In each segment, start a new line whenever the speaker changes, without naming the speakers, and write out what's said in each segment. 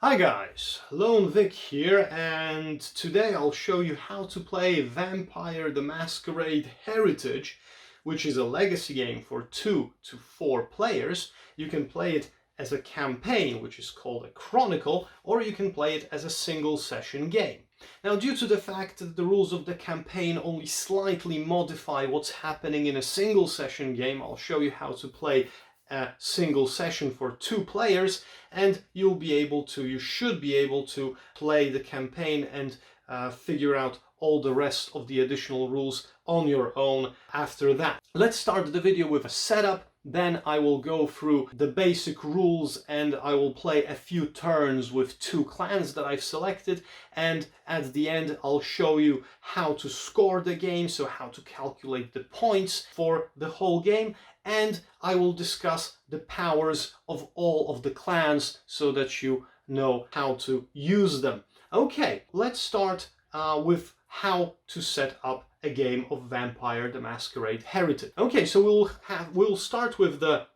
Hi guys, Lone Vic here, and today I'll show you how to play Vampire the Masquerade Heritage, which is a legacy game for 2 to 4 players. You can play it as a campaign, which is called a Chronicle, or you can play it as a single session game. Now, due to the fact that the rules of the campaign only slightly modify what's happening in a single session game, I'll show you how to play a single session for 2 players, and you should be able to play the campaign and figure out all the rest of the additional rules on your own after that. Let's start the video with a setup, then I will go through the basic rules and I will play a few turns with 2 clans that I've selected, and at the end I'll show you how to score the game, so how to calculate the points for the whole game, and I will discuss the powers of all of the clans so that you know how to use them. Okay, let's start with how to set up a game of Vampire the Masquerade Heritage. Okay, so we'll start with the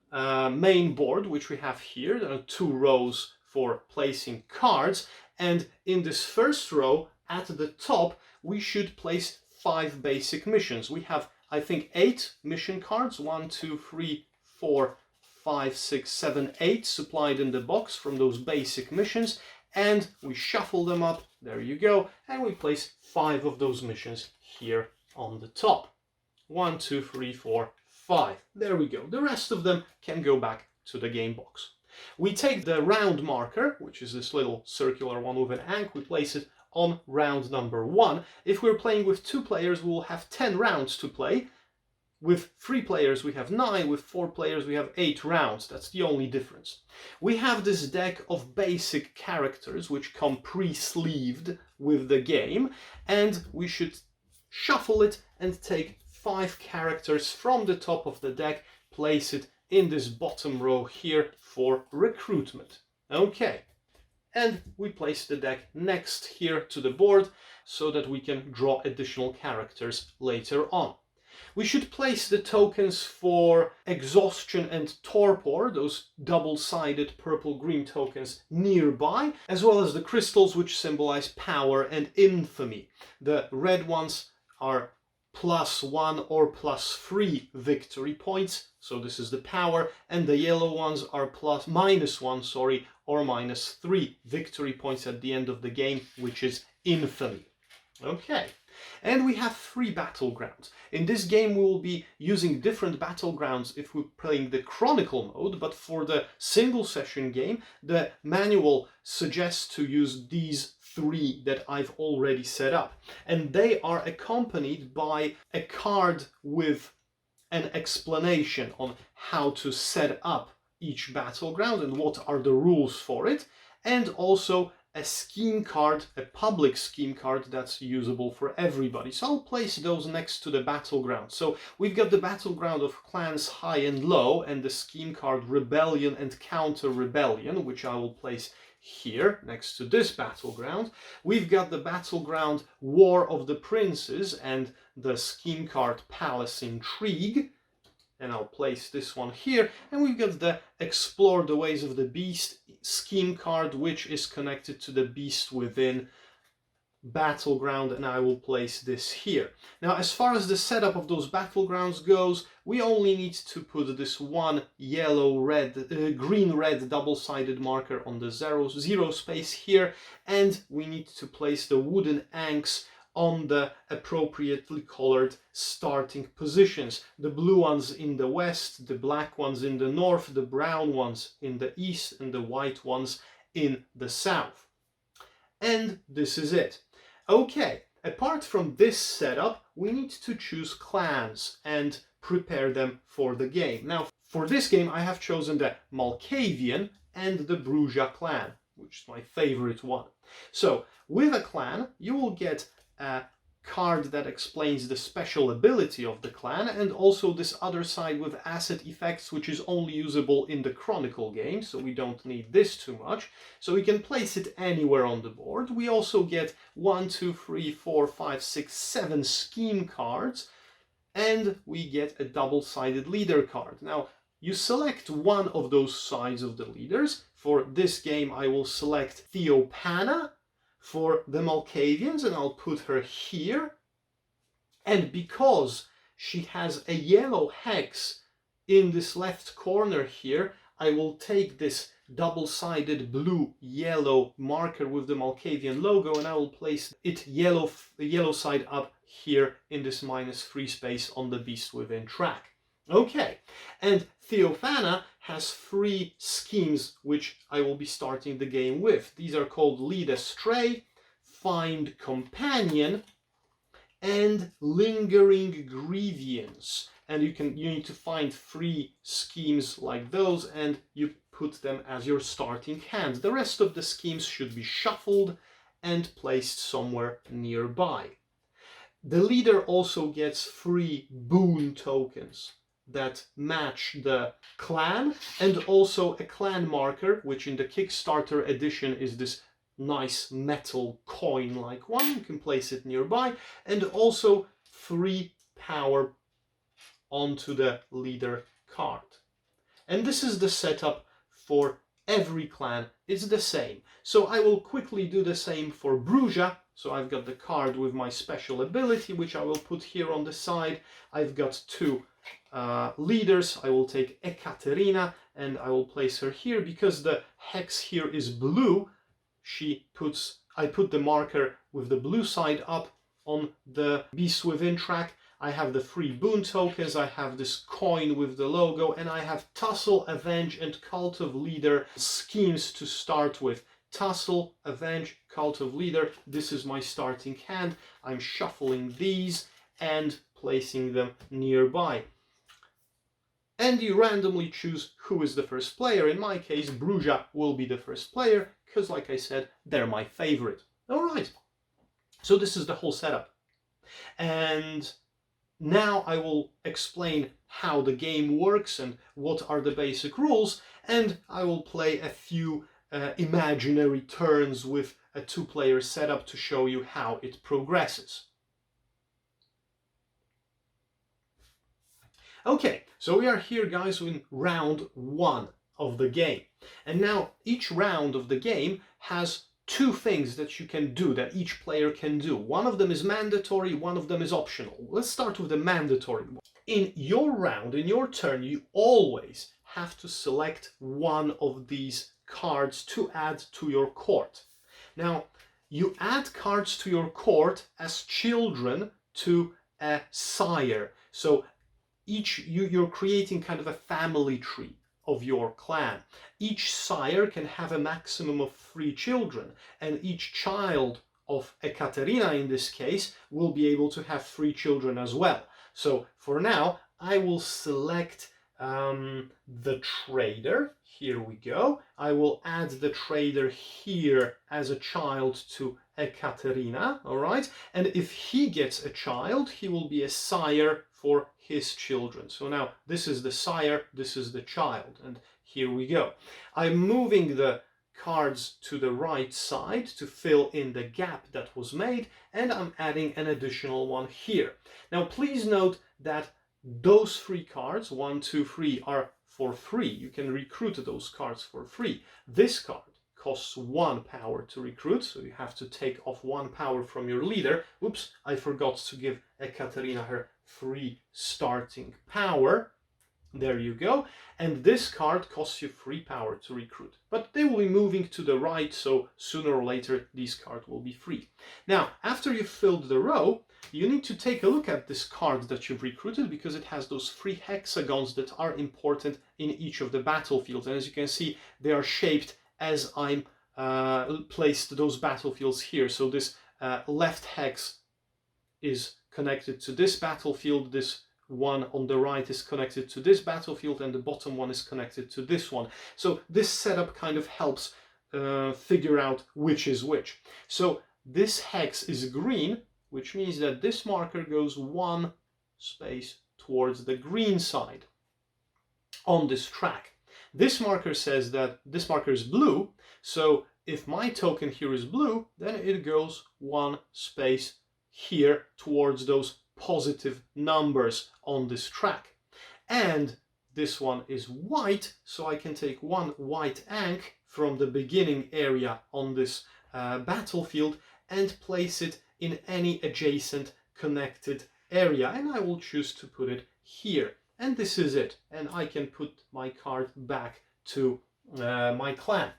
main board, which we have here. There are 2 rows for placing cards, and in this first row at the top we should place 5 basic missions. We have, I think, 8 mission cards, 1, 2, 3, 4, 5, 6, 7, 8 supplied in the box from those basic missions, and we shuffle them up, there you go, and we place 5 of those missions here on the top. 1, 2, 3, 4, 5. There we go. The rest of them can go back to the game box. We take the round marker, which is this little circular one with an ank, we place it on round number 1. If we're playing with 2 players, we will have 10 rounds to play. With 3 players we have 9, with 4 players we have 8 rounds. That's the only difference. We have this deck of basic characters which come pre-sleeved with the game, and we should shuffle it and take 5 characters from the top of the deck, place it in this bottom row here for recruitment. Okay. And we place the deck next here to the board so that we can draw additional characters later on. We should place the tokens for exhaustion and torpor, those double-sided purple-green tokens, nearby, as well as the crystals which symbolize power and infamy. The red ones are +1 or +3 victory points, so this is the power, and the yellow ones are -1 or -3 victory points at the end of the game, which is infamy. Okay, and we have 3 battlegrounds. In this game we will be using different battlegrounds if we're playing the Chronicle mode, but for the single session game the manual suggests to use these 3 that I've already set up, and they are accompanied by a card with an explanation on how to set up each battleground and what are the rules for it, and also a scheme card, a public scheme card that's usable for everybody. So I'll place those next to the battleground. So we've got the battleground of clans high and low, and the scheme card rebellion and counter rebellion, which I will place here next to this battleground. We've got the battleground War of the Princes and the scheme card Palace Intrigue, and I'll place this one here. And we've got the Explore the Ways of the Beast scheme card, which is connected to the Beast Within battleground, and I will place this here. Now, as far as the setup of those battlegrounds goes, we only need to put this one green-red double-sided marker on the zero space here, and we need to place the wooden anks on the appropriately colored starting positions. The blue ones in the west, the black ones in the north, the brown ones in the east, and the white ones in the south. And this is it. Okay, apart from this setup, we need to choose clans and prepare them for the game. Now, for this game I have chosen the Malkavian and the Bruja clan, which is my favorite one. So, with a clan, you will get a card that explains the special ability of the clan, and also this other side with asset effects, which is only usable in the Chronicle game, so we don't need this too much. So we can place it anywhere on the board. We also get 1, 2, 3, 4, 5, 6, 7 scheme cards, and we get a double-sided leader card. Now, you select one of those sides of the leaders. For this game, I will select Theopanna for the Malkavians, and I'll put her here. And because she has a yellow hex in this left corner here, I will take this double-sided blue-yellow marker with the Malkavian logo, and I will place it the yellow side up here in this -3 space on the Beast Within track. Okay, and Theopanna has 3 schemes which I will be starting the game with. These are called Lead Astray, Find Companion, and Lingering Grievance. And you need to find 3 schemes like those, and you put them as your starting hand. The rest of the schemes should be shuffled and placed somewhere nearby. The leader also gets 3 boon tokens that match the clan, and also a clan marker, which in the Kickstarter edition is this nice metal coin-like one. You can place it nearby, and also 3 power onto the leader card. And this is the setup for every clan. It's the same. So I will quickly do the same for Bruja. So I've got the card with my special ability, which I will put here on the side. I've got 2 leaders. I will take Ekaterina and I will place her here. Because the hex here is blue, I put the marker with the blue side up on the Beast Within track. I have the 3 boon tokens, I have this coin with the logo, and I have Tussle, Avenge, and Cult of Leader schemes to start with. Tussle, Avenge, Cult of Leader, this is my starting hand. I'm shuffling these and placing them nearby. And you randomly choose who is the first player. In my case, Bruja will be the first player, because like I said, they're my favorite. Alright, so this is the whole setup. And now I will explain how the game works and what are the basic rules, and I will play a few imaginary turns with a 2-player setup to show you how it progresses. Okay, so we are here, guys, in round 1 of the game. And now each round of the game has 2 things that you can do, that each player can do. One of them is mandatory, one of them is optional. Let's start with the mandatory one. In your round, in your turn, you always have to select one of these cards to add to your court. Now, you add cards to your court as children to a sire. So you're creating kind of a family tree of your clan. Each sire can have a maximum of 3 children, and each child of Ekaterina in this case will be able to have 3 children as well. So for now I will select the trader. Here we go. I will add the trader here as a child to Ekaterina, all right? And if he gets a child, he will be a sire for his children. So now this is the sire, this is the child, and here we go. I'm moving the cards to the right side to fill in the gap that was made, and I'm adding an additional one here. Now please note that those 3 cards, 1, 2, 3, are for free. You can recruit those cards for free. This card costs 1 power to recruit, so you have to take off 1 power from your leader. Oops, I forgot to give Ekaterina her 3 starting power. There you go. And this card costs you 3 power to recruit. But they will be moving to the right, so sooner or later these cards will be free. Now, after you've filled the row, you need to take a look at this card that you've recruited, because it has those 3 hexagons that are important in each of the battlefields. And as you can see, they are shaped as I'm placed those battlefields here. So this left hex is connected to this battlefield, this one on the right is connected to this battlefield, and the bottom one is connected to this one. So this setup kind of helps figure out which is which. So this hex is green, which means that this marker goes 1 space towards the green side on this track. This marker says that this marker is blue, so if my token here is blue, then it goes 1 space here towards those positive numbers on this track. And this one is white, so I can take one white ankh from the beginning area on this battlefield and place it in any adjacent connected area, and I will choose to put it here. And this is it, and I can put my card back to my clan.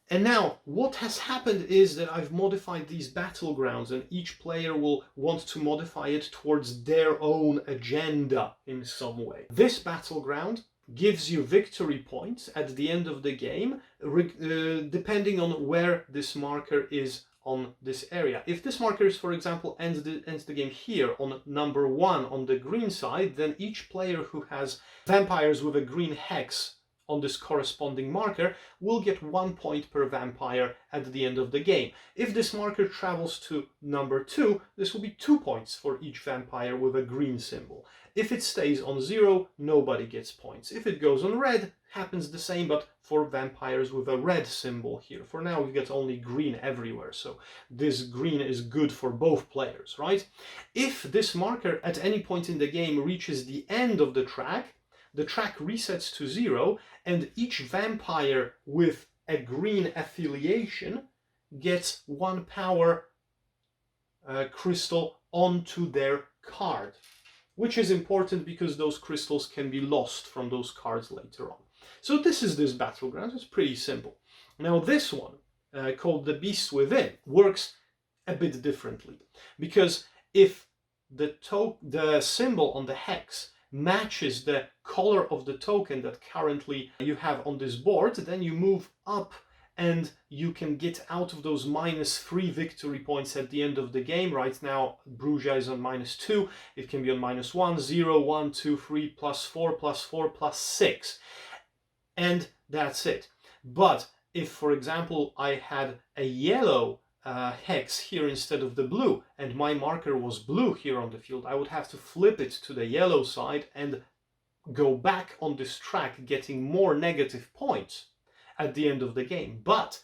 And now what has happened is that I've modified these battlegrounds, and each player will want to modify it towards their own agenda in some way. This battleground gives you victory points at the end of the game, depending on where this marker is on this area. If this marker is, for example, ends the game here on number 1 on the green side, then each player who has vampires with a green hex on this corresponding marker will get 1 point per vampire at the end of the game. If this marker travels to number 2, this will be 2 points for each vampire with a green symbol. If it stays on 0, nobody gets points. If it goes on red, happens the same, but for vampires with a red symbol here. For now, we get only green everywhere, so this green is good for both players, right? If this marker at any point in the game reaches the end of the track resets to 0, and each vampire with a green affiliation gets 1 power crystal onto their card, which is important because those crystals can be lost from those cards later on. So this is this battleground. It's pretty simple. Now this one, called the Beast Within, works a bit differently, because if the symbol on the hex matches the color of the token that currently you have on this board, then you move up and you can get out of those -3 victory points at the end of the game. Right now, Bruja is on -2. It can be on -1, 0, 1, 2, 3, +4, +4, +6. And that's it. But if, for example, I had a yellow hex here instead of the blue, and my marker was blue here on the field, I would have to flip it to the yellow side and go back on this track, getting more negative points at the end of the game. But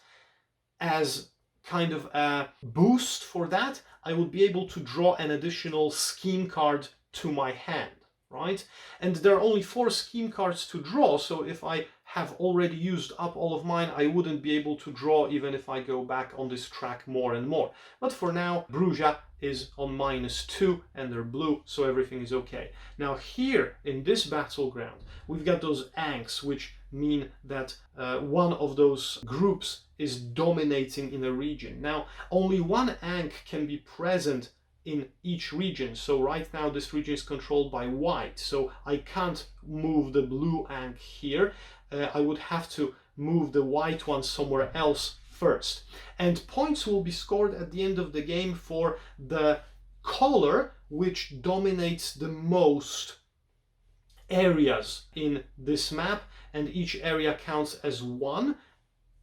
as kind of a boost for that, I would be able to draw an additional scheme card to my hand, right? And there are only 4 scheme cards to draw, so if I have already used up all of mine, I wouldn't be able to draw even if I go back on this track more and more. But for now, Bruja is on -2 and they're blue, so everything is okay. Now here in this battleground, we've got those ankhs, which mean that one of those groups is dominating in a region. Now, only one ankh can be present in each region. So right now this region is controlled by white, so I can't move the blue ankh here. I would have to move the white one somewhere else first. And points will be scored at the end of the game for the color which dominates the most areas in this map, and each area counts as 1.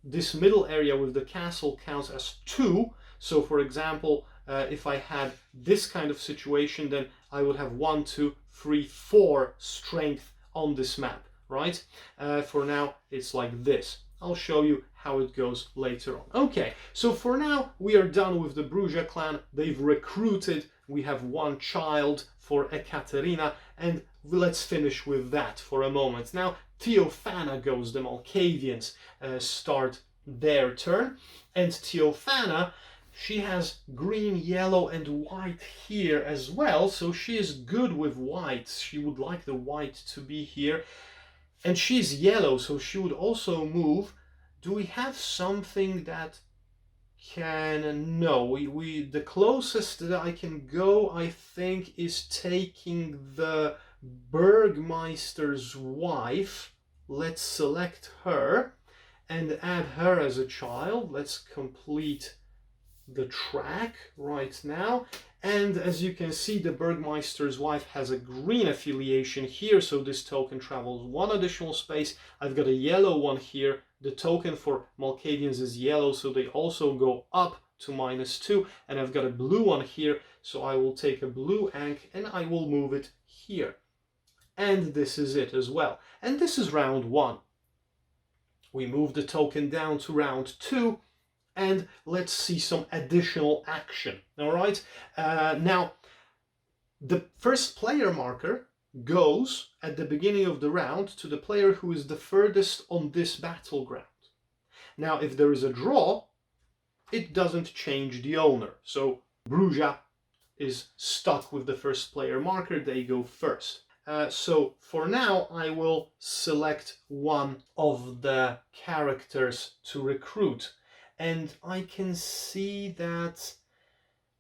This middle area with the castle counts as 2. So for example, if I had this kind of situation, then I would have 1, 2, 3, 4 strength on this map, right? For now, it's like this. I'll show you how it goes later on. Okay, so for now, we are done with the Bruja clan. They've recruited. We have 1 child for Ekaterina, and let's finish with that for a moment. Now, Theophana goes. The Malkavians start their turn, and Theophana, she has green, yellow, and white here as well, so she is good with white. She would like the white to be here. And she's yellow, so she would also move. Do we have something that can... No, the closest that I can go, I think, is taking the Burgmeister's wife. Let's select her and add her as a child. Let's complete the track right now. And as you can see, the Burgmeister's wife has a green affiliation here, so this token travels 1 additional space. I've got a yellow one here. The token for Malkavians is yellow, so they also go up to -2. And I've got a blue one here, so I will take a blue ankh and I will move it here. And this is it as well. And this is round 1. We move the token down to round 2. And let's see some additional action. All right. Now, the first player marker goes at the beginning of the round to the player who is the furthest on this battleground. Now, if there is a draw, it doesn't change the owner. So Bruja is stuck with the first player marker, they go first. So for now, I will select one of the characters to recruit. And I can see that,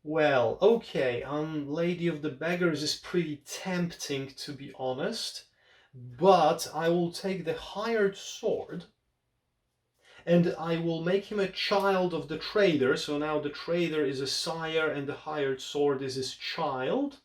well, okay, Lady of the Beggars is pretty tempting, to be honest. But I will take the hired sword and I will make him a child of the trader. So now the trader is a sire and the hired sword is his child.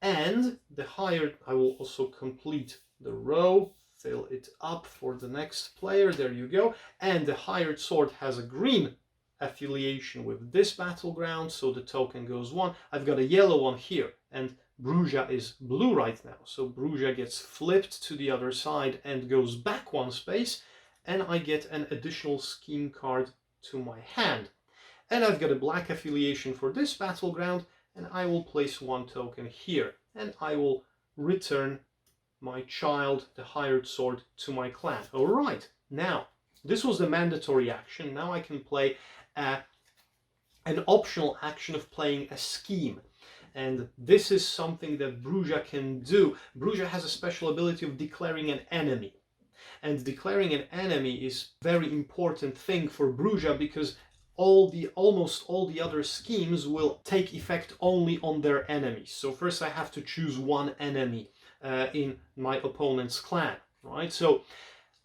And the hired, I will also complete the row, fill it up for the next player, there you go. And the hired sword has a green affiliation with this battleground, so the token goes one. I've got a yellow one here, and Bruja is blue right now. So Bruja gets flipped to the other side and goes back one space, and I get an additional scheme card to my hand. And I've got a black affiliation for this battleground, and I will place one token here, and I will return my child, the hired sword, to my clan. All right, now, this was the mandatory action. Now I can play an optional action of playing a scheme. And this is something that Bruja can do. Bruja has a special ability of declaring an enemy. And declaring an enemy is a very important thing for Bruja, because almost all the other schemes will take effect only on their enemies. So first I have to choose one enemy in my opponent's clan, right? So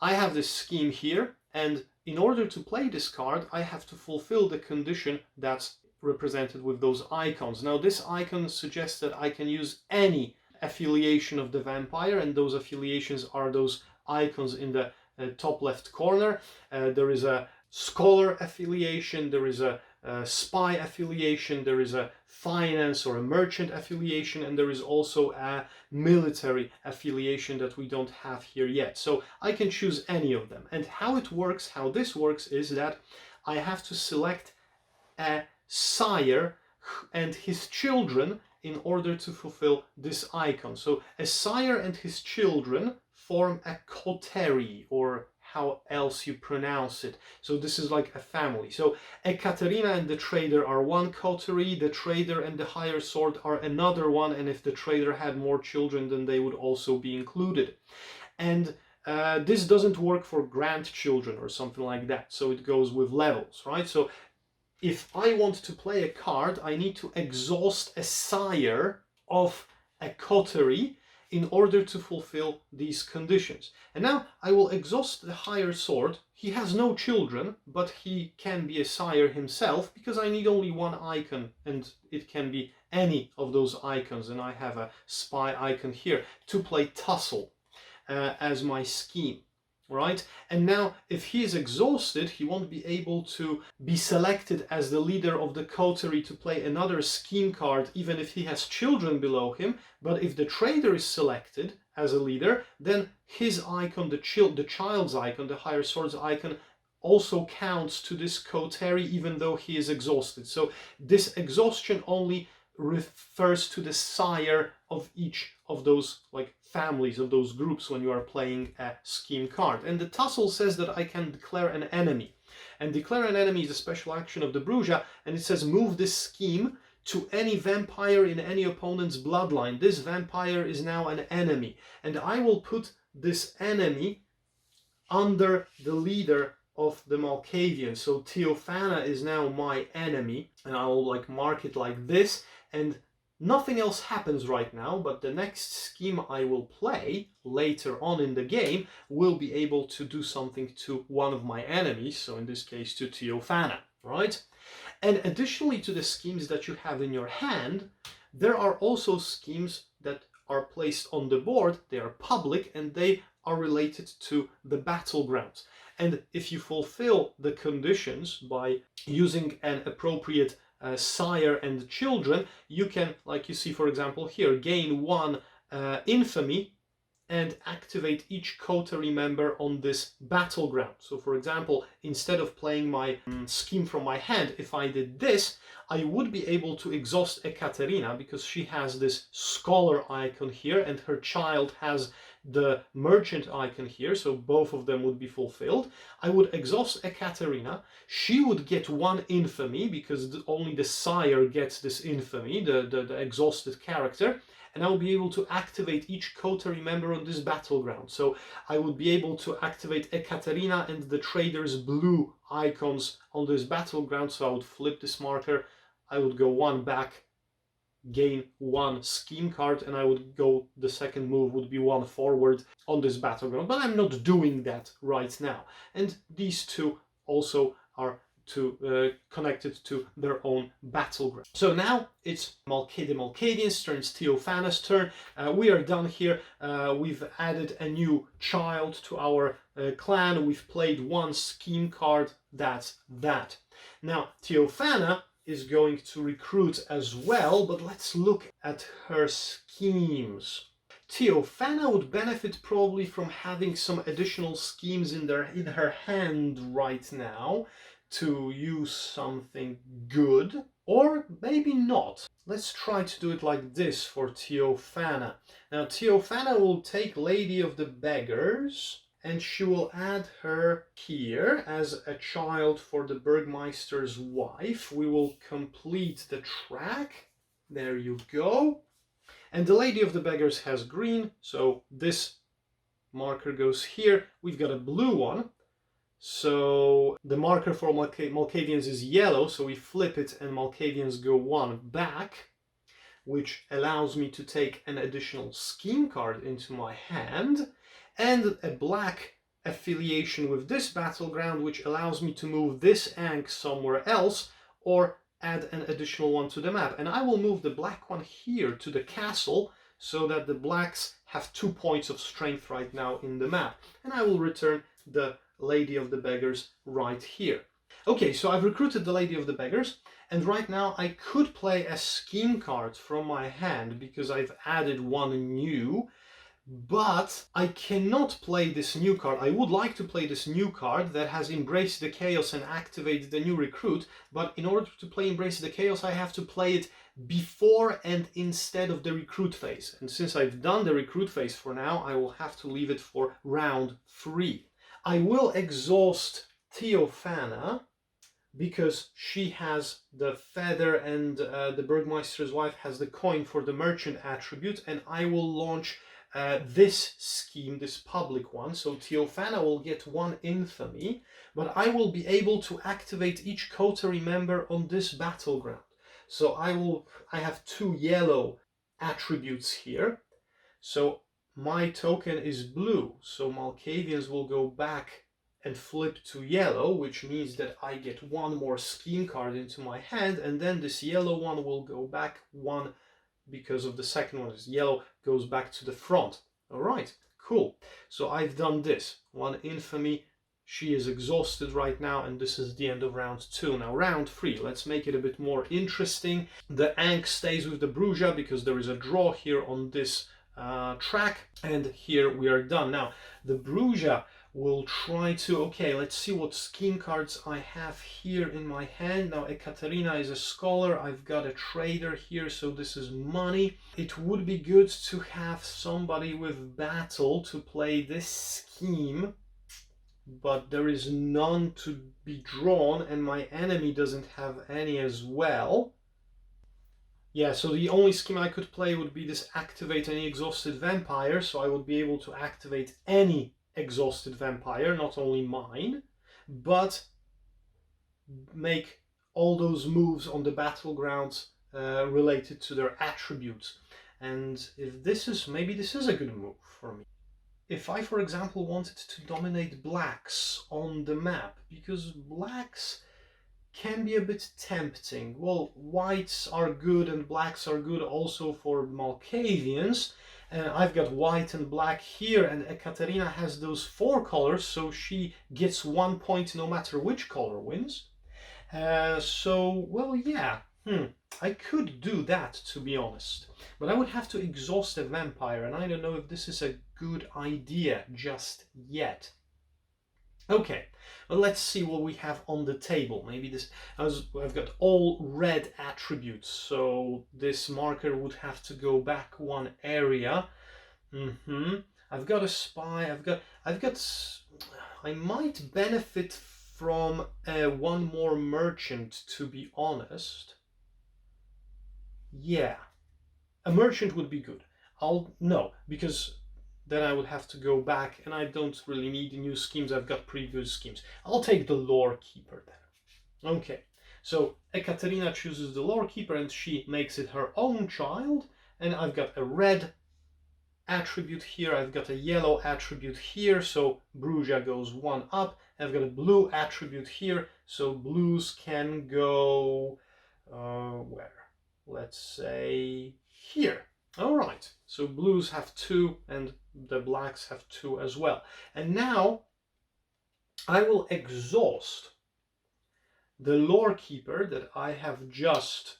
I have this scheme here, and in order to play this card, I have to fulfill the condition that's represented with those icons. Now this icon suggests that I can use any affiliation of the vampire, and those affiliations are those icons in the top left corner. There is a scholar affiliation, there is a spy affiliation, there is a finance or a merchant affiliation, and there is also a military affiliation that we don't have here yet. So I can choose any of them. And how this works is that I have to select a sire and his children in order to fulfill this icon. So a sire and his children form a coterie, or how else you pronounce it. So this is like a family. So Ekaterina and the trader are one coterie, the trader and the hired sword are another one, and if the trader had more children, then they would also be included. And this doesn't work for grandchildren or something like that, so it goes with levels, right? So if I want to play a card, I need to exhaust a sire of a coterie in order to fulfill these conditions. And now I will exhaust the hired sword. He has no children, but he can be a sire himself, because I need only one icon, and it can be any of those icons. And I have a spy icon here to play Tussle as my scheme. Right? And now if he is exhausted, he won't be able to be selected as the leader of the coterie to play another scheme card, even if he has children below him. But if the trader is selected as a leader, then his icon, the child's icon, the hired sword's icon, also counts to this coterie, even though he is exhausted. So this exhaustion only refers to the sire of each of those families, of those groups, when you are playing a scheme card. And the tussle says that I can declare an enemy. And declare an enemy is a special action of the Bruja, and it says move this scheme to any vampire in any opponent's bloodline. This vampire is now an enemy, and I will put this enemy under the leader of the Malkavian. So Theophana is now my enemy, and I will mark it like this, and nothing else happens right now, but the next scheme I will play later on in the game will be able to do something to one of my enemies, so in this case to Theophana, right? And additionally to the schemes that you have in your hand, there are also schemes that are placed on the board. They are public, and they are related to the battlegrounds. And if you fulfill the conditions by using an appropriate sire and children, you can, like you see for example here, gain one infamy and activate each coterie member on this battleground. So for example, instead of playing my scheme from my hand, if I did this, I would be able to exhaust Ekaterina because she has this scholar icon here and her child has the merchant icon here, so both of them would be fulfilled. I would exhaust Ekaterina. She would get one infamy because only the sire gets this infamy, the exhausted character. And I will be able to activate each coterie member on this battleground. So I would be able to activate Ekaterina and the trader's blue icons on this battleground. So I would flip this marker, I would go one back, gain one scheme card, and I would go, the second move would be one forward on this battleground. But I'm not doing that right now. And these two also are connected to their own battleground. So now it's the Malkavians' turn, it's Theophana's turn. We are done here. We've added a new child to our clan. We've played one scheme card. That's that. Now Theophana is going to recruit as well, but let's look at her schemes. Theophana would benefit probably from having some additional schemes in her hand right now to use something good, or maybe not. Let's try to do it like this for Theophana. Now Theophana will take Lady of the Beggars and she will add her here as a child for the Burgmeister's wife. We will complete the track. There you go. And the Lady of the Beggars has green, so this marker goes here. We've got a blue one. So the marker for Malkavians is yellow, so we flip it and Malkavians go one back, which allows me to take an additional scheme card into my hand, and a black affiliation with this battleground, which allows me to move this Ankh somewhere else or add an additional one to the map. And I will move the black one here to the castle so that the blacks have 2 points of strength right now in the map. And I will return the Lady of the Beggars right here. Okay, so I've recruited the Lady of the Beggars, and right now I could play a scheme card from my hand because I've added one new, but I cannot play this new card. I would like to play this new card that has Embrace the Chaos and activate the new recruit, but in order to play Embrace the Chaos I have to play it before and instead of the recruit phase. And since I've done the recruit phase for now, I will have to leave it for round 3. I will exhaust Theophana because she has the feather and the Burgmeister's wife has the coin for the merchant attribute, and I will launch this scheme, this public one. So Theophana will get one infamy, but I will be able to activate each coterie member on this battleground. So I have 2 yellow attributes here. So my token is blue, so Malkavians will go back and flip to yellow, which means that I get one more scheme card into my hand, and then this yellow one will go back one because of the second one is yellow, goes back to the front. All right, cool. So I've done this. One infamy. She is exhausted right now, and this is the end of round 2. Now round 3, let's make it a bit more interesting. The Ankh stays with the Bruja because there is a draw here on this track, and here we are done. Now the Bruja will try to, okay, let's see what scheme cards I have here in my hand. Now Ekaterina is a scholar, I've got a trader here, so this is money. It would be good to have somebody with battle to play this scheme, but there is none to be drawn and my enemy doesn't have any as well. Yeah, so the only scheme I could play would be this activate any exhausted vampire, so I would be able to activate any exhausted vampire, not only mine, but make all those moves on the battlegrounds related to their attributes. And if this is, maybe this is a good move for me. If I, for example, wanted to dominate blacks on the map, because blacks can be a bit tempting. Well, whites are good and blacks are good also for Malkavians. I've got white and black here, and Ekaterina has those 4 colors, so she gets 1 point no matter which color wins. So, well, yeah, I could do that, to be honest. But I would have to exhaust a vampire, and I don't know if this is a good idea just yet. Okay, well, let's see what we have on the table. Maybe this, I've got all red attributes, so this marker would have to go back one area. I've got a spy, I might benefit from one more merchant, to be honest. Yeah, a merchant would be good. No, because then I would have to go back, and I don't really need new schemes. I've got pretty good schemes. I'll take the lore keeper then. Okay, so Ekaterina chooses the lore keeper and she makes it her own child, and I've got a red attribute here, I've got a yellow attribute here, so Brugha goes one up. I've got a blue attribute here, so blues can go where? Let's say here. All right, so blues have 2 and the blacks have 2 as well. And now I will exhaust the lore keeper that I have just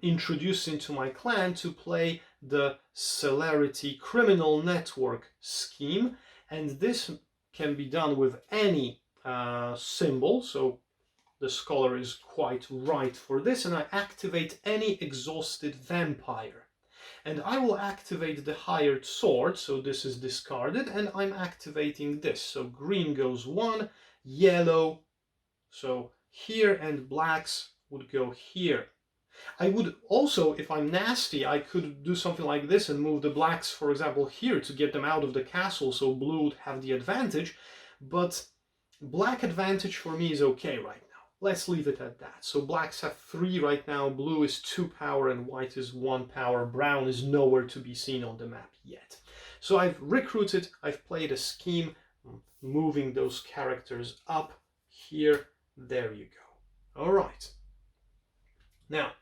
introduced into my clan to play the Celerity Criminal Network scheme, and this can be done with any symbol, so the scholar is quite right for this, and I activate any exhausted vampire. And I will activate the hired sword, so this is discarded, and I'm activating this. So green goes 1, yellow, so here, and blacks would go here. I would also, if I'm nasty, I could do something like this and move the blacks, for example, here to get them out of the castle, so blue would have the advantage, but black advantage for me is okay right now. Let's leave it at that. So blacks have 3 right now, blue is 2 power and white is 1 power. Brown is nowhere to be seen on the map yet. So I've recruited, I've played a scheme, moving those characters up here. There you go. All right. Now,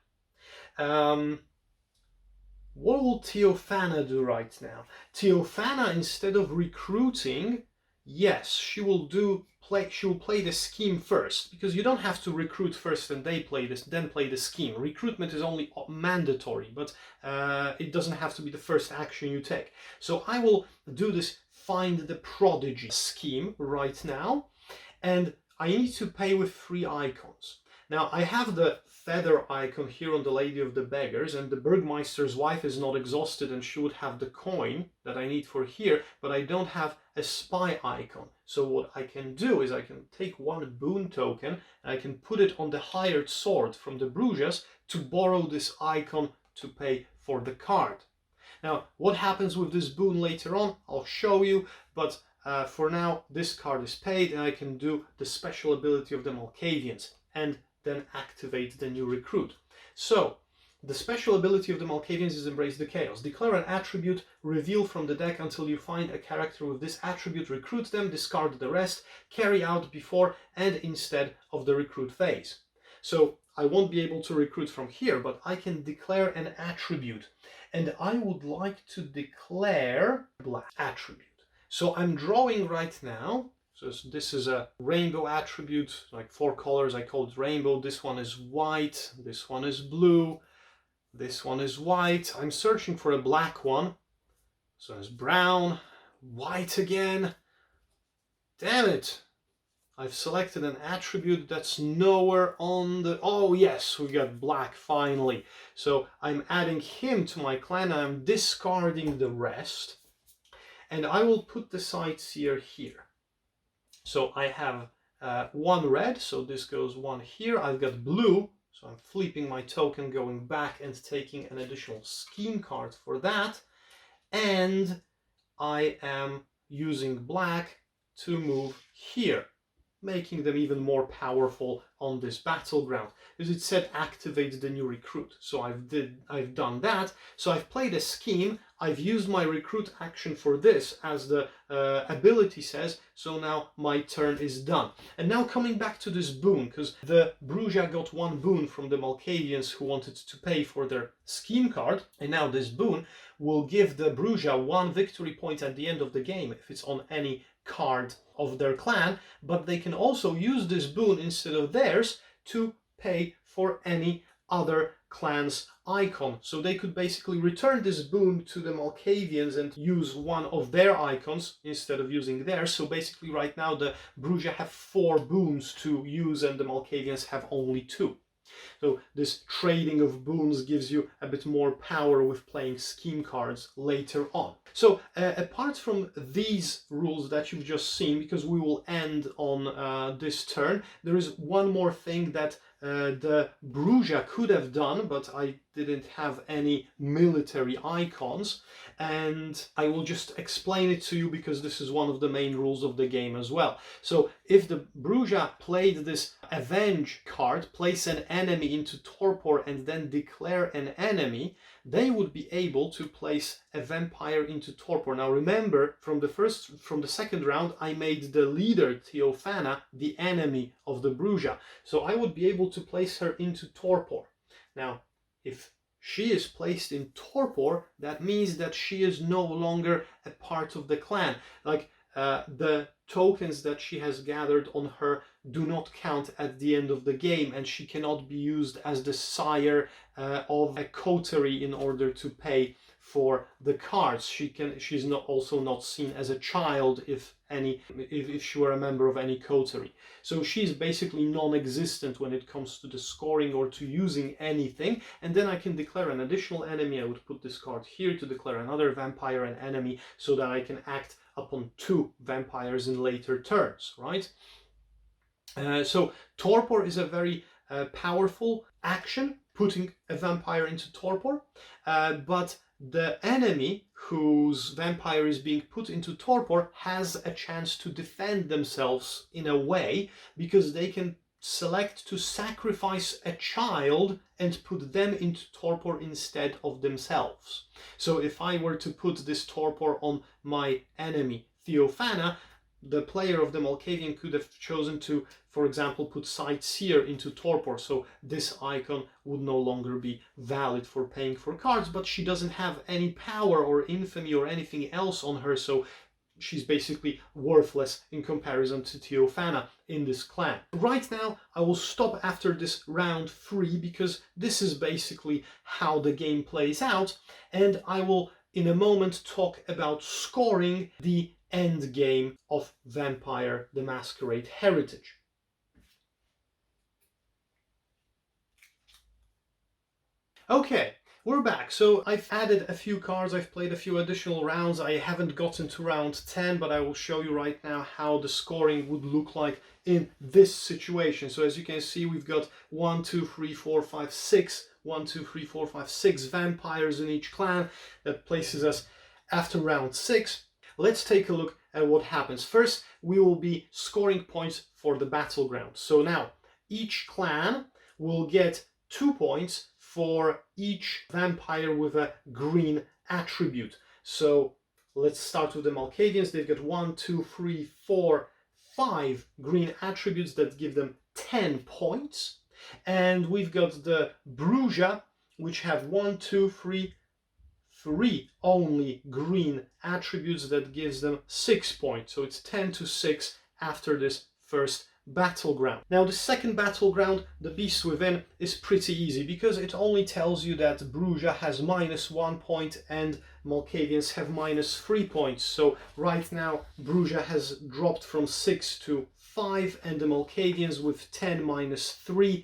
what will Teofana do right now? Teofana, instead of recruiting, yes, she will play the scheme first, because you don't have to recruit first and then play the scheme. Recruitment is only mandatory, but it doesn't have to be the first action you take. So I will do this Find the Prodigy scheme right now, and I need to pay with 3 icons. Now I have the feather icon here on the Lady of the Beggars, and the Burgmeister's wife is not exhausted and she would have the coin that I need for here, but I don't have a spy icon. So what I can do is I can take 1 boon token and I can put it on the hired sword from the Bruges to borrow this icon to pay for the card. Now what happens with this boon later on, I'll show you, but for now this card is paid and I can do the special ability of the Malkavians and then activate the new recruit. So the special ability of the Malkavians is Embrace the Chaos. Declare an attribute, reveal from the deck until you find a character with this attribute, recruit them, discard the rest, carry out before and instead of the recruit phase. So I won't be able to recruit from here, but I can declare an attribute, and I would like to declare black attribute. So I'm drawing right now. So this is a rainbow attribute, like 4 colors, I call it rainbow. This one is white, this one is blue, this one is white. I'm searching for a black one. So it's brown, white again. Damn it! I've selected an attribute that's nowhere on the... Oh yes, we got black finally. So I'm adding him to my clan, I'm discarding the rest. And I will put the sightseer here. So I have 1 red, so this goes 1 here. I've got blue, so I'm flipping my token, going back and taking an additional scheme card for that. And I am using black to move here, making them even more powerful on this battleground, because it said activate the new recruit. So I've done that. So I've played a scheme. I've used my recruit action for this, as the ability says. So now my turn is done. And now coming back to this boon, because the Brugha got 1 boon from the Malkavians who wanted to pay for their scheme card, and now this boon will give the Brugha 1 victory point at the end of the game if it's on any card of their clan, but they can also use this boon instead of theirs to pay for any other clan's icon. So they could basically return this boon to the Malkavians and use one of their icons instead of using theirs. So basically right now the Bruja have 4 boons to use and the Malkavians have only 2. So this trading of boons gives you a bit more power with playing scheme cards later on. So apart from these rules that you've just seen, because we will end on this turn, there is one more thing that the Bruja could have done, but I didn't have any military icons, and I will just explain it to you because this is one of the main rules of the game as well. So if the Bruja played this Avenge card, place an enemy into torpor and then declare an enemy, they would be able to place a vampire into torpor. Now remember, from the second round, I made the leader Theophana the enemy of the Bruja, so I would be able to place her into torpor. Now, if she is placed in torpor, that means that she is no longer a part of the clan. Like the tokens that she has gathered on her do not count at the end of the game, and she cannot be used as the sire of a coterie in order to pay for the cards. She's also not seen as a child if she were a member of any coterie. So she's basically non-existent when it comes to the scoring or to using anything. And then I can declare an additional enemy. I would put this card here to declare another vampire an enemy, so that I can act upon 2 vampires in later turns, right? So torpor is a very powerful action, putting a vampire into torpor, but the enemy whose vampire is being put into torpor has a chance to defend themselves in a way, because they can select to sacrifice a child and put them into torpor instead of themselves. So if I were to put this torpor on my enemy Theophana, the player of the Malkavian could have chosen to, for example, put Sightseer into torpor, so this icon would no longer be valid for paying for cards, but she doesn't have any power or infamy or anything else on her, so she's basically worthless in comparison to Theophana in this clan. Right now, I will stop after this round 3, because this is basically how the game plays out, and I will in a moment talk about scoring the end game of Vampire the Masquerade Heritage. Okay, we're back. So I've added a few cards, I've played a few additional rounds. I haven't gotten to round 10, but I will show you right now how the scoring would look like in this situation. So as you can see, we've got 1, 2, 3, 4, 5, 6, 1, 2, 3, 4, 5, 6 vampires in each clan. That places us after round 6. Let's take a look at what happens. First, we will be scoring points for the battleground. So now, each clan will get 2 points for each vampire with a green attribute. So let's start with the Malkavians. They've got 1, 2, 3, 4, 5 green attributes that give them 10 points. And we've got the Bruja, which have 1, 2, 3 only green attributes that gives them 6 points. So it's 10 to 6 after this first battleground. Now the second battleground, the Beast Within, is pretty easy because it only tells you that Bruja has -1 point and Malkavians have -3 points. So right now Bruja has dropped from 6 to 5 and the Malkavians with 10 -3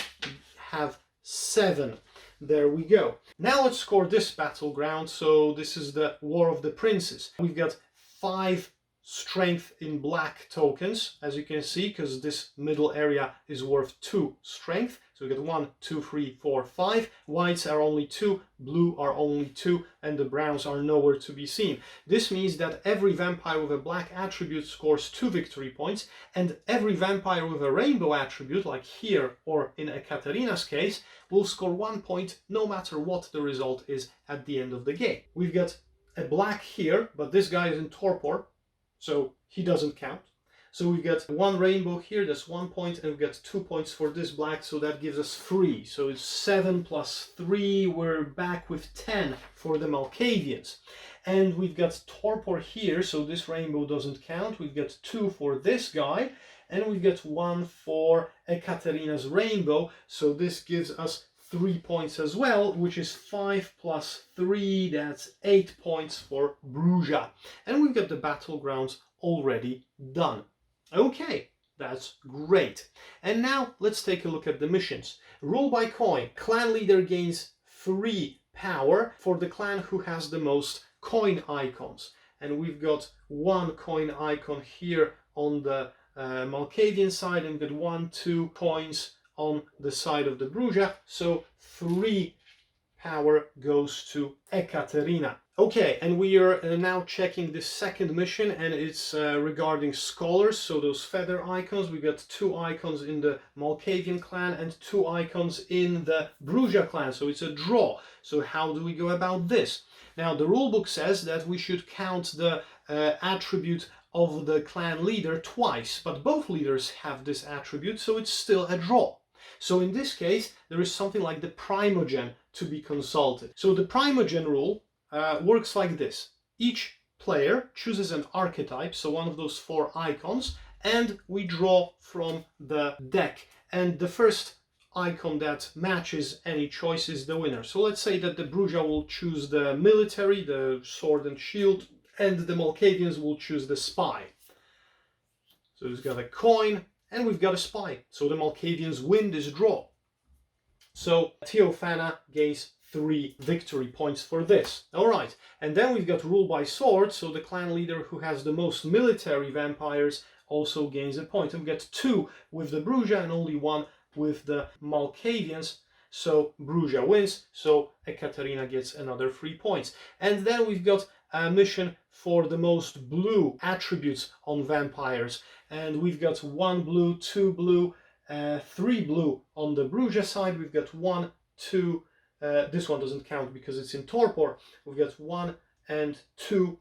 have 7. There we go. Now let's score this battleground. So this is the War of the Princes. We've got 5 strength in black tokens, as you can see, because this middle area is worth 2 strength. So we got 1, 2, 3, 4, 5. Whites are only 2, blue are only 2, and the browns are nowhere to be seen. This means that every vampire with a black attribute scores 2 victory points, and every vampire with a rainbow attribute, like here or in Ekaterina's case, will score 1 point no matter what the result is at the end of the game. We've got a black here, but this guy is in torpor, so he doesn't count. So we've got 1 rainbow here, that's 1 point, and we've got 2 points for this black, so that gives us 3. So it's 7 plus 3, we're back with 10 for the Malkavians. And we've got torpor here, so this rainbow doesn't count. We've got 2 for this guy, and we've got 1 for Ekaterina's rainbow, so this gives us 3 points as well, which is 5 plus 3, that's 8 points for Bruges. And we've got the battlegrounds already done. Okay, that's great. And now let's take a look at the missions. Rule by coin. Clan leader gains 3 power for the clan who has the most coin icons. And we've got 1 coin icon here on the Malkavian side, and we've got 1, 2 coins on the side of the Bruges, so 3 power goes to Ekaterina. Okay, and we are now checking the second mission, and it's regarding scholars, so those feather icons. We've got 2 icons in the Malkavian clan and 2 icons in the Bruges clan, so it's a draw. So how do we go about this? Now, the rulebook says that we should count the attribute of the clan leader twice, but both leaders have this attribute, so it's still a draw. So in this case, there is something like the primogen to be consulted. So the primogen rule works like this. Each player chooses an archetype, so one of those 4 icons, and we draw from the deck. And the first icon that matches any choice is the winner. So let's say that the Bruges will choose the military, the sword and shield, and the Malkavians will choose the spy. So we've got a coin and we've got a spy. So the Malkavians win this draw. So Theophana gains 3 victory points for this. Alright, and then we've got rule by sword, so the clan leader who has the most military vampires also gains a point. And we've got 2 with the Bruges and only 1 with the Malkavians. So Bruges wins, so Ekaterina gets another 3 points. And then we've got a mission for the most blue attributes on vampires. And we've got 1 blue, 2 blue, 3 blue on the Bruges side. We've got 1, 2, this one doesn't count because it's in torpor. We've got 1 and 2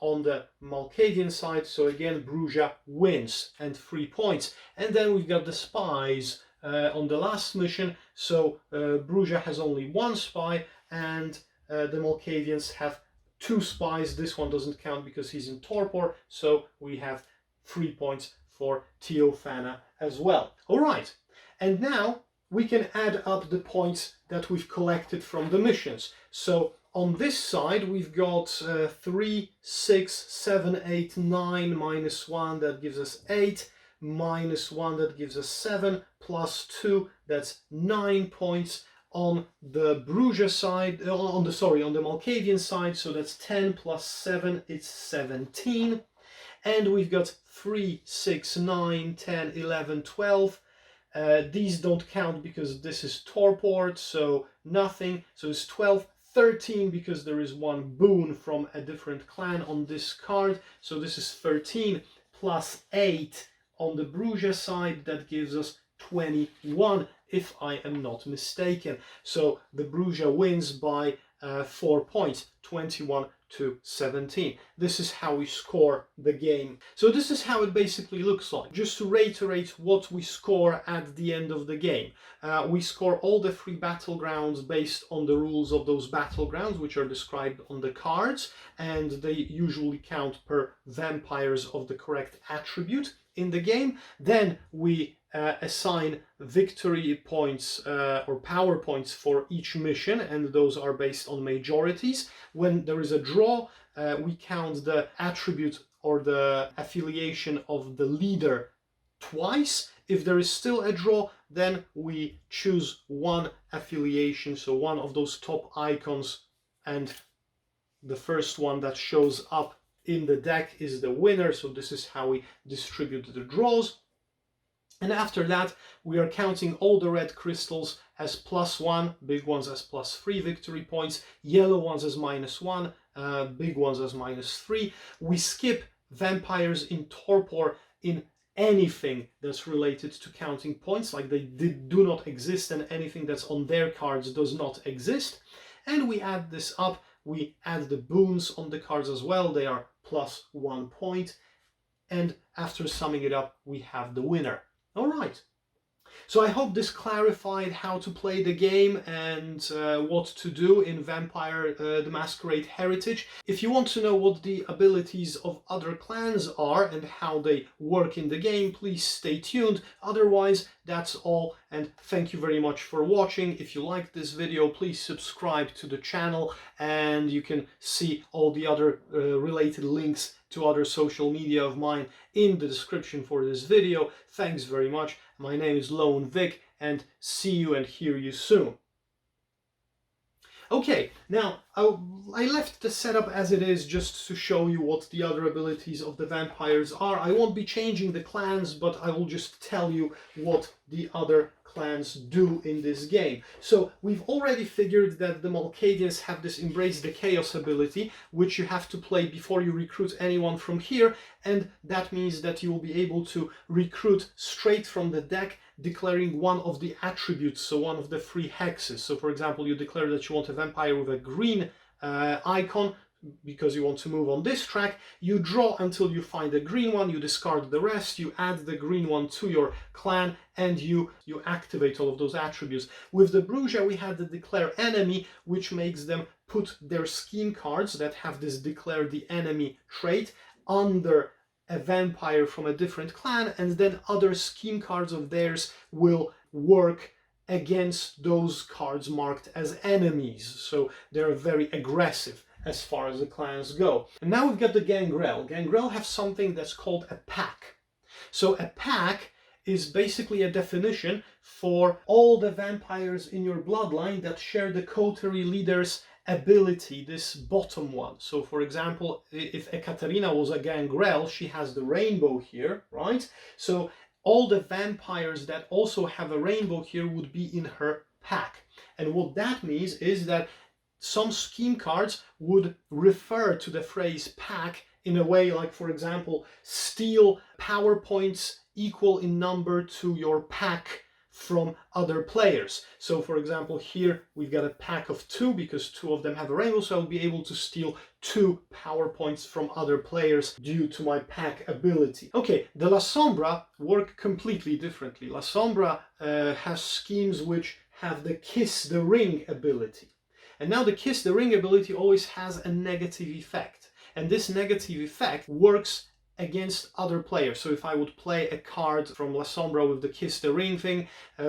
on the Malkavian side. So again, Bruges wins and 3 points. And then we've got the spies on the last mission. So Bruges has only 1 spy and the Malkavians have 2 spies. This one doesn't count because he's in torpor. So we have 3 points for Theophana as well. All right, and now we can add up the points that we've collected from the missions. So on this side we've got 3, 6, 7, 8, 9 minus 1, that gives us 8, minus 1, that gives us 7, plus 2, that's 9 points. On the Bruges side, on the Malkavian side, so that's 10 plus 7, it's 17. And we've got 3, 6, 9, 10, 11, 12. These don't count because this is torpor, so nothing. So it's 12, 13 because there is 1 boon from a different clan on this card. So this is 13 plus 8 on the Bruges side, that gives us 21, if I am not mistaken. So the Bruges wins by 4 points, 21 to 17. This is how we score the game. So this is how it basically looks like. Just to reiterate what we score at the end of the game. We score all the 3 battlegrounds based on the rules of those battlegrounds, which are described on the cards, and they usually count per vampires of the correct attribute in the game. Then we assign victory points or power points for each mission, and those are based on majorities. When there is a draw, we count the attribute or the affiliation of the leader twice. If there is still a draw, then we choose 1 affiliation, so 1 of those top icons, and the first one that shows up in the deck is the winner. So this is how we distribute the draws. And after that, we are counting all the red crystals as +1, big ones as +3 victory points, yellow ones as -1, big ones as -3. We skip vampires in torpor in anything that's related to counting points, like they do not exist, and anything that's on their cards does not exist. And we add this up. We add the boons on the cards as well. They are +1 point. And after summing it up, we have the winner. All right. So I hope this clarified how to play the game and what to do in Vampire the Masquerade Heritage. If you want to know what the abilities of other clans are and how they work in the game, please stay tuned. Otherwise, that's all, and thank you very much for watching. If you liked this video, please subscribe to the channel, and you can see all the other related links to other social media of mine in the description for this video. Thanks very much. My name is Lone Vic, and see you and hear you soon. Okay, now I left the setup as it is just to show you what the other abilities of the vampires are. I won't be changing the clans, but I will just tell you what the other clans do in this game. So we've already figured that the Malkavians have this Embrace the Chaos ability, which you have to play before you recruit anyone from here, and that means that you will be able to recruit straight from the deck, declaring one of the attributes, so one of the 3 hexes. So for example, you declare that you want a vampire with a green icon because you want to move on this track. You draw until you find a green one, you discard the rest, you add the green one to your clan, and you activate all of those attributes. With the Bruja we had the declare enemy, which makes them put their scheme cards that have this declare the enemy trait under a vampire from a different clan, and then other scheme cards of theirs will work against those cards marked as enemies. So they're very aggressive as far as the clans go. And now we've got the Gangrel. Gangrel have something that's called a pack. So a pack is basically a definition for all the vampires in your bloodline that share the coterie leader's ability, this bottom one. So for example, if Ekaterina was a Gangrel, she has the rainbow here, right? So all the vampires that also have a rainbow here would be in her pack. And what that means is that some scheme cards would refer to the phrase pack in a way like, for example, steal power points equal in number to your pack from other players. So for example, here we've got a pack of 2 because 2 of them have a rainbow, so I'll be able to steal 2 power points from other players due to my pack ability. Okay, the La Sombra work completely differently. La Sombra has schemes which have the Kiss the Ring ability. And now the Kiss the Ring ability always has a negative effect. And this negative effect works against other players. So if I would play a card from La Sombra with the Kiss the Ring thing,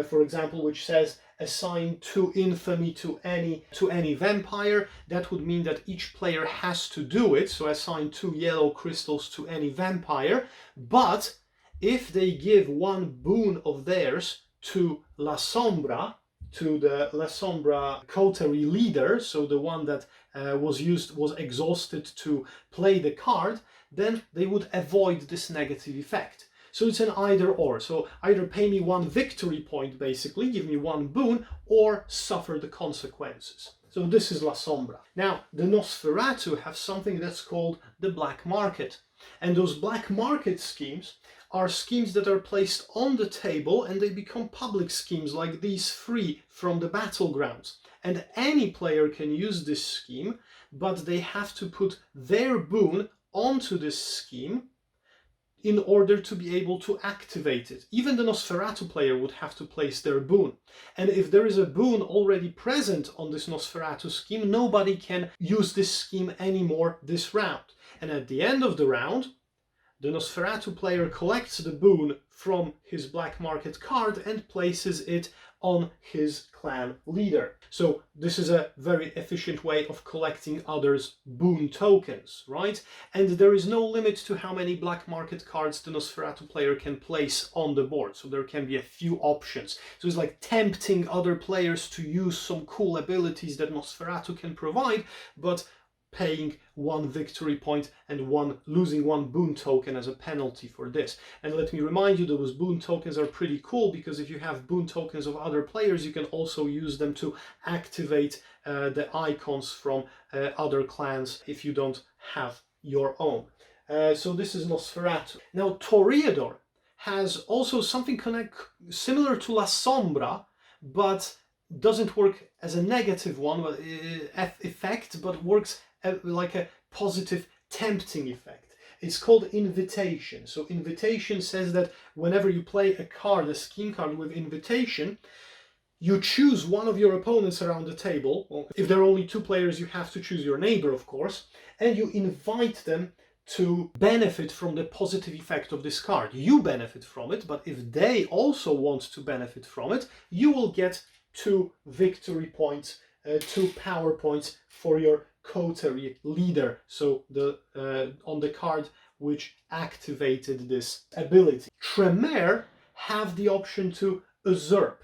for example, which says assign 2 infamy to any vampire, that would mean that each player has to do it. So assign 2 yellow crystals to any vampire. But if they give 1 boon of theirs to La Sombra, to the La Sombra coterie leader, so the one that was exhausted to play the card, then they would avoid this negative effect. So it's an either or. So either pay me 1 victory point, basically, give me 1 boon, or suffer the consequences. So this is La Sombra. Now, the Nosferatu have something that's called the black market. And those black market schemes are schemes that are placed on the table, and they become public schemes like these 3 from the battlegrounds. And any player can use this scheme, but they have to put their boon onto this scheme in order to be able to activate it. Even the Nosferatu player would have to place their boon. And if there is a boon already present on this Nosferatu scheme, nobody can use this scheme anymore this round. And at the end of the round, the Nosferatu player collects the boon from his black market card and places it on his clan leader. So this is a very efficient way of collecting others' boon tokens, right? And there is no limit to how many black market cards the Nosferatu player can place on the board. So there can be a few options. So it's like tempting other players to use some cool abilities that Nosferatu can provide, but paying 1 victory point and losing 1 boon token as a penalty for this. And let me remind you, those boon tokens are pretty cool, because if you have boon tokens of other players, you can also use them to activate the icons from other clans if you don't have your own. So this is Nosferatu. Now Toreador has also something similar to La Sombra, but doesn't work as a negative one effect, but works like a positive tempting effect. It's called invitation. So invitation says that whenever you play a card, a scheme card with invitation, you choose one of your opponents around the table. Well, if there are only 2 players, you have to choose your neighbor, of course, and you invite them to benefit from the positive effect of this card. You benefit from it, but if they also want to benefit from it, you will get 2 victory points, 2 power points for your coterie leader. So the on the card which activated this ability. Tremere have the option to usurp.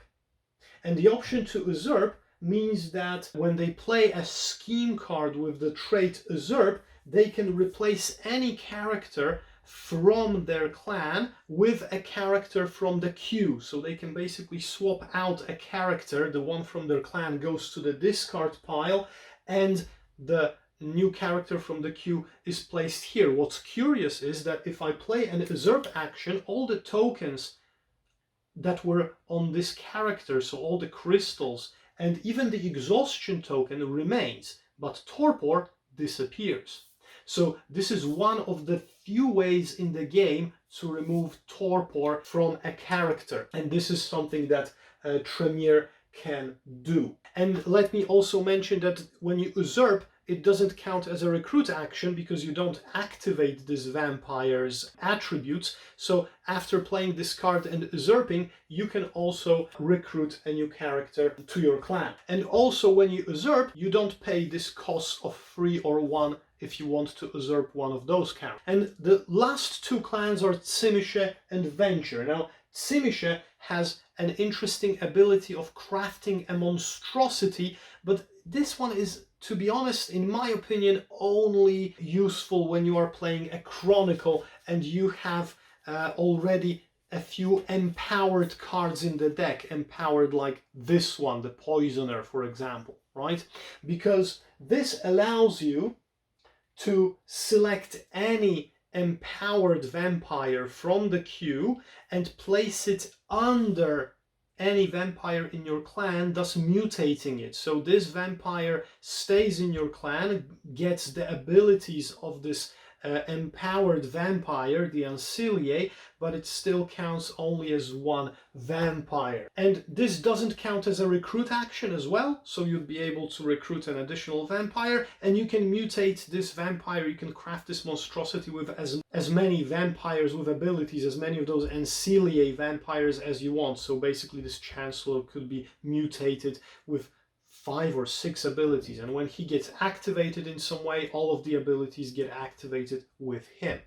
And the option to usurp means that when they play a scheme card with the trait usurp, they can replace any character from their clan with a character from the queue. So they can basically swap out a character, the one from their clan goes to the discard pile, and the new character from the queue is placed here. What's curious is that if I play an usurp action, all the tokens that were on this character, so all the crystals and even the exhaustion token remains, but torpor disappears. So this is one of the few ways in the game to remove torpor from a character, and this is something that Tremere can do. And let me also mention that when you usurp, it doesn't count as a recruit action because you don't activate this vampire's attributes. So after playing this card and usurping, you can also recruit a new character to your clan. And also when you usurp, you don't pay this cost of 3 or 1 if you want to usurp one of those characters. And the last 2 clans are Tsimishe and Venture. Now, Tsimishe has an interesting ability of crafting a monstrosity, but this one is, to be honest, in my opinion, only useful when you are playing a Chronicle and you have already a few empowered cards in the deck, empowered like this one, the Poisoner, for example, right? Because this allows you to select any empowered vampire from the queue and place it under any vampire in your clan, thus mutating it. So this vampire stays in your clan, gets the abilities of this empowered vampire, the Ancillae, but it still counts only as 1 vampire. And this doesn't count as a recruit action as well, so you'd be able to recruit an additional vampire, and you can mutate this vampire, you can craft this monstrosity with as many vampires with abilities, as many of those Ancillae vampires as you want. So basically this Chancellor could be mutated with 5 or 6 abilities, and when he gets activated in some way, all of the abilities get activated with him.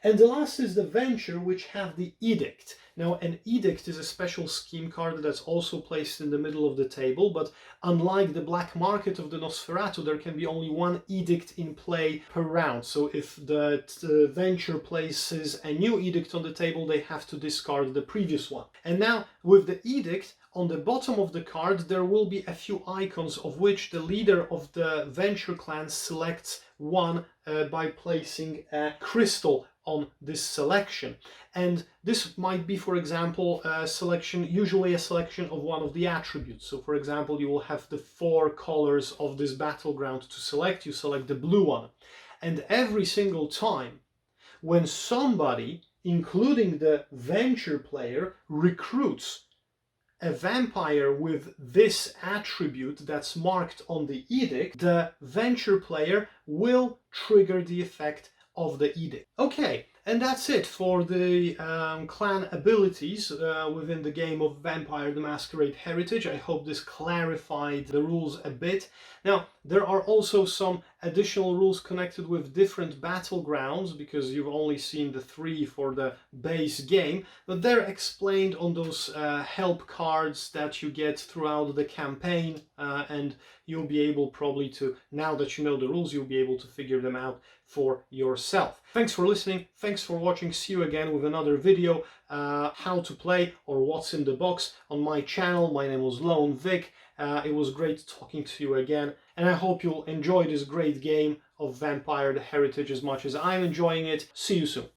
And the last is the Venture, which have the Edict. Now, an Edict is a special scheme card that's also placed in the middle of the table, but unlike the black market of the Nosferatu, there can be only 1 Edict in play per round. So if the Venture places a new Edict on the table, they have to discard the previous one. And now, with the Edict, on the bottom of the card, there will be a few icons, of which the leader of the Venture clan selects one by placing a crystal on this selection. And this might be, for example, a selection, usually a selection of one of the attributes. So for example, you will have the 4 colors of this battleground to select. You select the blue one. And every single time when somebody, including the Venture player, recruits a vampire with this attribute that's marked on the Edict, the Venture player will trigger the effect of the Edict. Okay, and that's it for the clan abilities within the game of Vampire the Masquerade Heritage. I hope this clarified the rules a bit. Now, there are also some additional rules connected with different battlegrounds, because you've only seen the 3 for the base game, but they're explained on those help cards that you get throughout the campaign, and you'll be able probably to, now that you know the rules, you'll be able to figure them out for yourself. Thanks for listening, thanks for watching, see you again with another video, how to play or what's in the box on my channel. My name was Lone Vic. It was great talking to you again, and I hope you'll enjoy this great game of Vampire the Heritage as much as I'm enjoying it. See you soon.